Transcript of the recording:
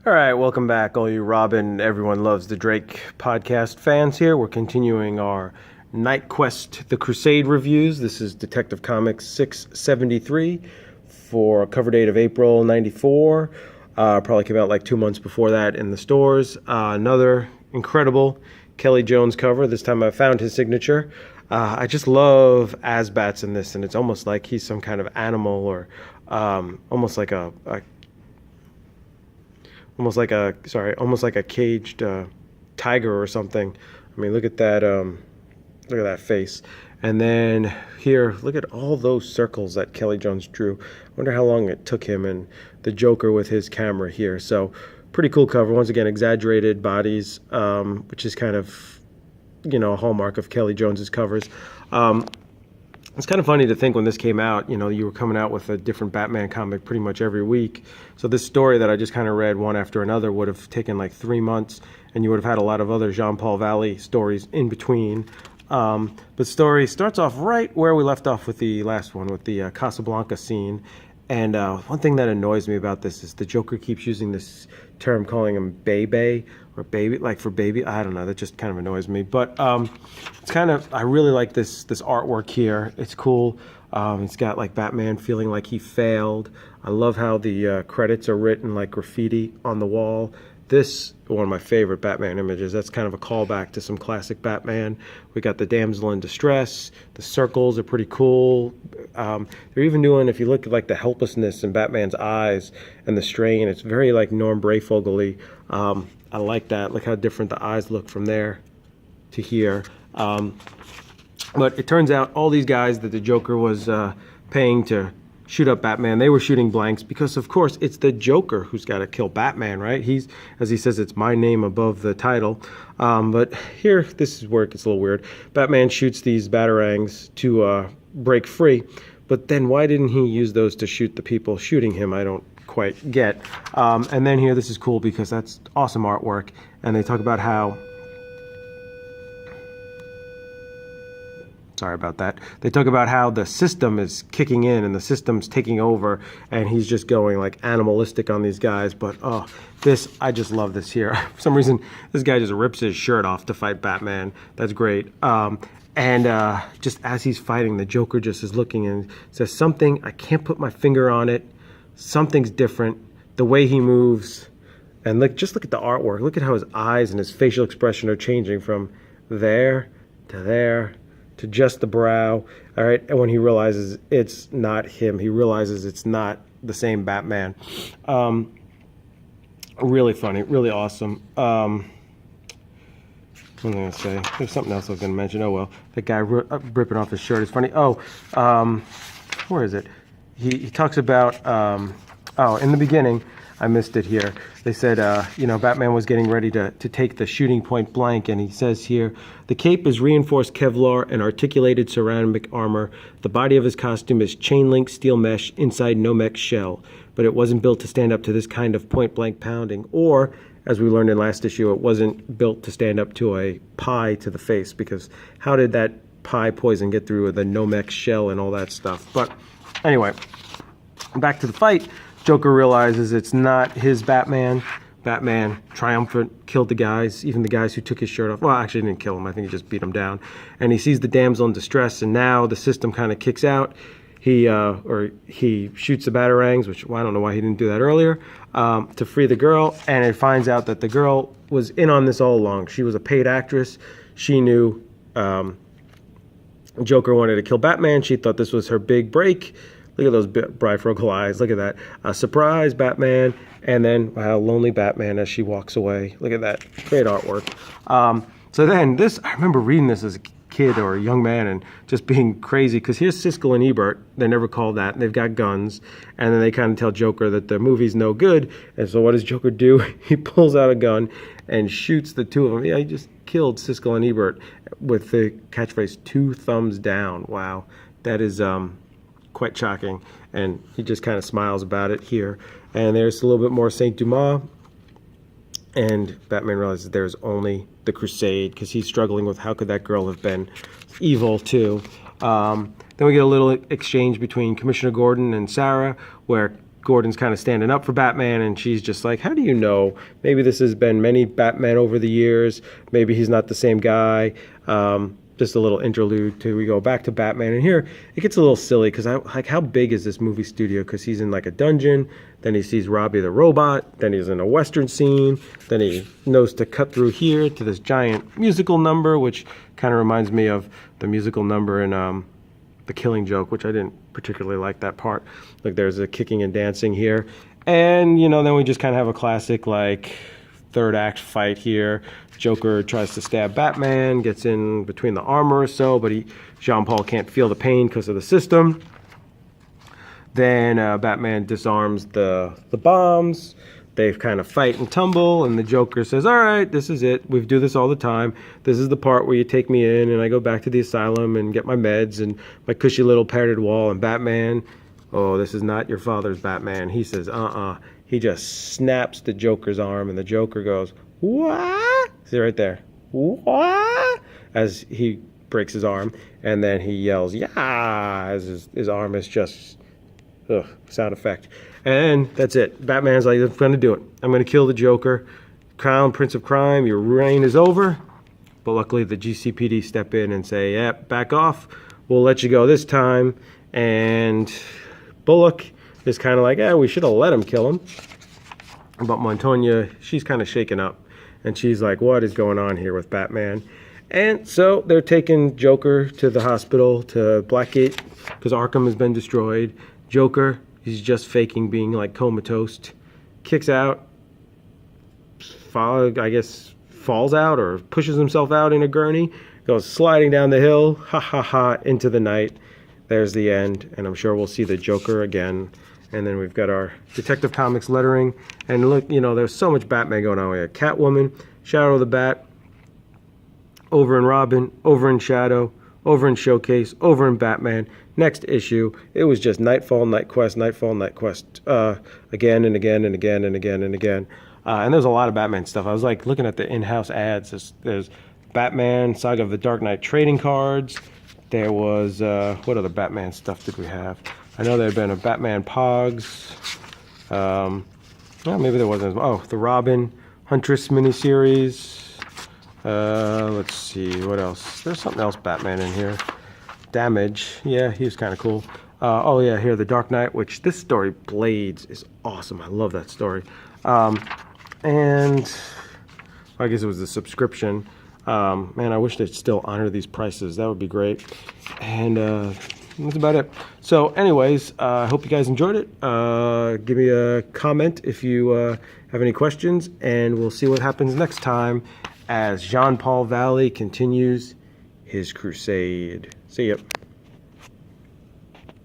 All right, welcome back, all you Robin, Everyone Loves the Drake podcast fans here. We're continuing our Knightquest, the Crusade reviews. This is Detective Comics 673 for a cover date of April 94. Probably came out like 2 months before that in the stores. Another incredible Kelly Jones cover. This time I found his signature. I just love Asbats in this, and it's almost like he's some kind of animal or almost like a caged tiger or something. I mean, look at that face. And then here, look at all those circles that Kelly Jones drew. I wonder how long it took him, and the Joker with his camera here. So pretty cool cover. Once again, exaggerated bodies, which is kind of, a hallmark of Kelly Jones's covers. It's kind of funny to think when this came out, you were coming out with a different Batman comic pretty much every week. So this story that I just kind of read one after another would have taken like 3 months, and you would have had a lot of other Jean-Paul Valley stories in between. But story starts off right where we left off with the last one, with the Casablanca scene. And one thing that annoys me about this is the Joker keeps using this term, calling him Bebe, or baby, like for baby. I don't know, that just kind of annoys me. But it's kind of, I really like this artwork here. It's cool. It's got like Batman feeling like he failed. I love how the credits are written like graffiti on the wall. This, one of my favorite Batman images. That's kind of a callback to some classic Batman. We got the damsel in distress. The circles are pretty cool. They're even doing, if you look at like the helplessness in Batman's eyes and the strain, it's very like Norm Brayfogle-y. I like that. Look how different the eyes look from there to here. But it turns out all these guys that the Joker was paying to shoot up Batman, they were shooting blanks because, of course, it's the Joker who's got to kill Batman, right? He's, as he says, it's my name above the title. But here, this is where it gets a little weird. Batman shoots these batarangs to break free, but then why didn't he use those to shoot the people shooting him? I don't quite get. And then here, this is cool because that's awesome artwork, and they talk about how, sorry about that. They talk about how the system is kicking in and the system's taking over, and he's just going like animalistic on these guys. But I just love this here. For some reason, this guy just rips his shirt off to fight Batman. That's great. And just as he's fighting, the Joker just is looking and says something, I can't put my finger on it. Something's different. The way he moves. And just look at the artwork. Look at how his eyes and his facial expression are changing from there to there to just the brow. All right. And when he realizes it's not him, he realizes it's not the same Batman. Really funny, really awesome. What was I going to say? There's something else I was going to mention. Oh, well, that guy ripping off his shirt is funny. Where is it? He talks about, in the beginning, I missed it here. They said, Batman was getting ready to take the shooting point blank, and he says here, the cape is reinforced Kevlar and articulated ceramic armor. The body of his costume is chain link steel mesh inside Nomex shell, but it wasn't built to stand up to this kind of point blank pounding, or, as we learned in last issue, it wasn't built to stand up to a pie to the face, because how did that pie poison get through the Nomex shell and all that stuff? But anyway, back to the fight. Joker realizes it's not his Batman. Batman, triumphant, killed the guys, even the guys who took his shirt off. Well, actually, he didn't kill him. I think he just beat him down. And he sees the damsel in distress, and now the system kind of kicks out. He shoots the batarangs, which, well, I don't know why he didn't do that earlier, to free the girl. And it finds out that the girl was in on this all along. She was a paid actress. She knew Joker wanted to kill Batman. She thought this was her big break. Look at those bifurcal eyes. Look at that. Surprise, Batman. And then, wow, lonely Batman as she walks away. Look at that. Great artwork. So then this, I remember reading this as a kid or a young man and just being crazy, because here's Siskel and Ebert. They're never called that. They've got guns. And then they kind of tell Joker that the movie's no good. And so what does Joker do? He pulls out a gun and shoots the two of them. Yeah, he just killed Siskel and Ebert with the catchphrase, 2 thumbs down. Wow. That is quite shocking, and he just kind of smiles about it here. And there's a little bit more Saint Dumas, and Batman realizes there's only the Crusade, because he's struggling with how could that girl have been evil too. Then we get a little exchange between Commissioner Gordon and Sarah, where Gordon's kind of standing up for Batman, and she's just like, how do you know? Maybe this has been many Batman over the years. Maybe he's not the same guy. Just a little interlude till we go back to Batman. And here, it gets a little silly because like, how big is this movie studio? Because he's in like a dungeon, then he sees Robbie the robot, then he's in a Western scene, then he knows to cut through here to this giant musical number, which kind of reminds me of the musical number in The Killing Joke, which I didn't particularly like that part. Like there's a kicking and dancing here. And, you know, then we just kind of have a classic like third act fight here. Joker tries to stab Batman, gets in between the armor or so, but Jean-Paul can't feel the pain because of the system. Then Batman disarms the bombs. They kind of fight and tumble, and the Joker says, all right, this is it. We do this all the time. This is the part where you take me in, and I go back to the asylum and get my meds and my cushy little padded wall. And Batman, oh, this is not your father's Batman. He says, He just snaps the Joker's arm, and the Joker goes, what? See right there. What? As he breaks his arm, and then he yells, yeah, as his arm is just, sound effect. And that's it. Batman's like, I'm going to do it. I'm going to kill the Joker. Crown Prince of Crime, your reign is over. But luckily the GCPD step in and say, yeah, back off. We'll let you go this time. And Bullock is kind of like, yeah, we should have let him kill him. But Montoya, she's kind of shaken up. And she's like, what is going on here with Batman? And so they're taking Joker to the hospital, to Blackgate, because Arkham has been destroyed. Joker, he's just faking being like comatose. Kicks out, I guess falls out or pushes himself out in a gurney. Goes sliding down the hill, ha ha ha, into the night. There's the end, and I'm sure we'll see the Joker again. And then we've got our Detective Comics lettering. And look, you know, there's so much Batman going on. We have Catwoman, Shadow the Bat, over in Robin, over in Shadow, over in Showcase, over in Batman. Next issue, it was just Nightfall, Knightquest, Nightfall, Knightquest, again and again and again and again and again. And there's a lot of Batman stuff. I was like looking at the in-house ads. There's Batman, Saga of the Dark Knight trading cards. There was, what other Batman stuff did we have? I know there had been a Batman Pogs. Well, maybe there wasn't as much. Oh, the Robin Huntress miniseries. Let's see, what else? There's something else Batman in here. Damage. Yeah, he was kind of cool. Oh, yeah, here, The Dark Knight, which this story, Blades, is awesome. I love that story. And I guess it was a subscription. Man, I wish they'd still honor these prices. That would be great. And that's about it. So anyways, I hope you guys enjoyed it. Give me a comment if you have any questions, and we'll see what happens next time as Jean-Paul Valley continues his crusade. See ya.